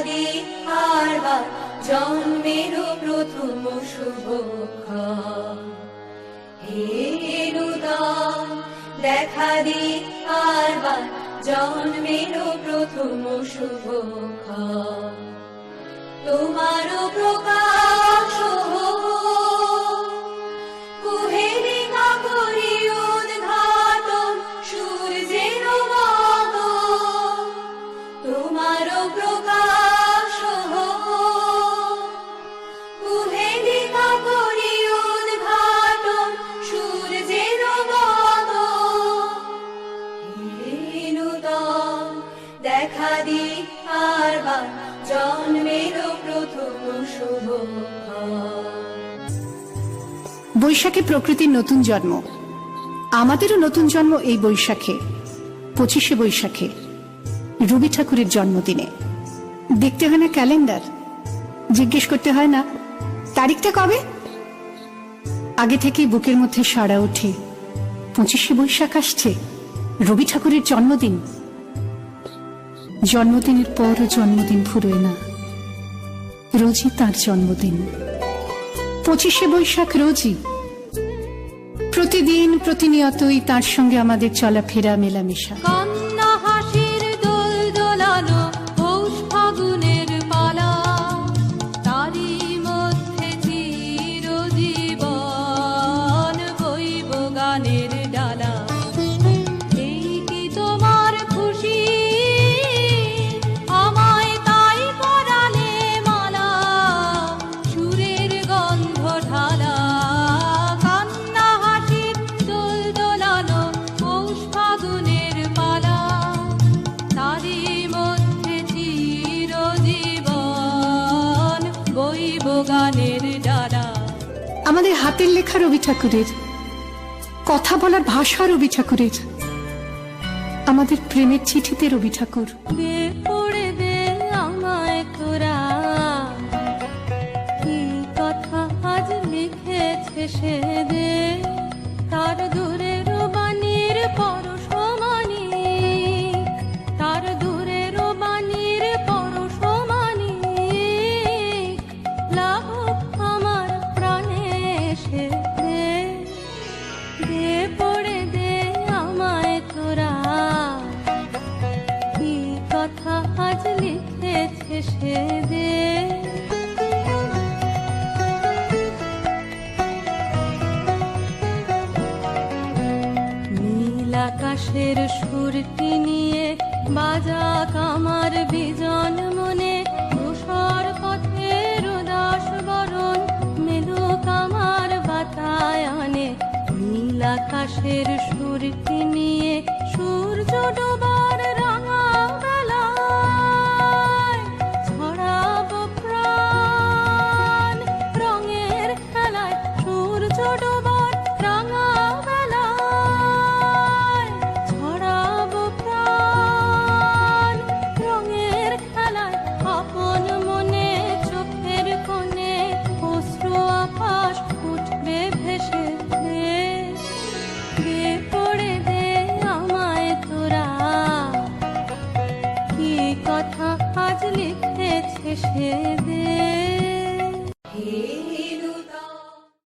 দি আরবার জন্মের প্রথম শুভক্ষণ। হে নূতন দেখা দি আরবার জন্মের প্রথম শুভক্ষণ। তোমার প্রকাশ কুহেলিকা করি উদ্ঘাটন সূর্যের মতো। তোমার প্রকাশ কুহেলিকা করি উদ্ঘাটন সূর্যের মতো। হে নূতন দেখা দি আরবার জন্মের প্রথম শুভক্ষণ। বৈশাখে প্রকৃতির নতুন জন্ম, আমাদেরও নতুন জন্ম এই বৈশাখে, 25শে বৈশাখে, রবি ঠাকুরের জন্মদিনে। দেখতে হয় না ক্যালেন্ডার, জিজ্ঞেস করতে হয় না তারিখটা কবে, আগে থেকেই বুকের মধ্যে সাড়া ওঠে 25শে বৈশাখ আসছে, রবি ঠাকুরের জন্মদিন। জন্মদিনের পরও জন্মদিন ফুরোয় না, রোজই তার জন্মদিন। 25শে বৈশাখ রোজই, প্রতিদিন প্রতিনিয়তই তার সঙ্গে আমাদের চলাফেরা মেলামেশা। কন্যা হাসির দোল দোলানো পৌষ ফাগুনের পালা, তারই মধ্যে চিরজীবন বইব গানের ডালা। এই কি তোমার খুশি, আমায় তাই পরালে মালা, সুরের গন্ধ ঢালা। কান্না হাসির দোল দোলানো পৌষ ফাগুনের পালা, তারই মধ্যে চিরজীবন বইব গানের ডালা। আমাদের হাতের লেখা রবি ঠাকুরের, কথা বলার ভাষা রবি ঠাকুরের, আমাদের প্রেমের চিঠিতে রবি ঠাকুর। দে পড়ে দে আমায় তোরা, কি কথা আজ লিখেছে সে দে, তার দূরের বাণীর পরশমানি, তার দূরের বাণীর পরশমানি। লাভক আমার প্রাণে এসে দে, দে পড়ে দে আমায় তোরা, কি কথা আজ লিখেছে সে দে। নীল আকাশের সুরটি নিয়ে বাজাক আমার বিজন মনে, ধূসর পথের উদাস বরণ মেলুক আমার বাতায়নে। নীল আকাশের সুরটি নিয়ে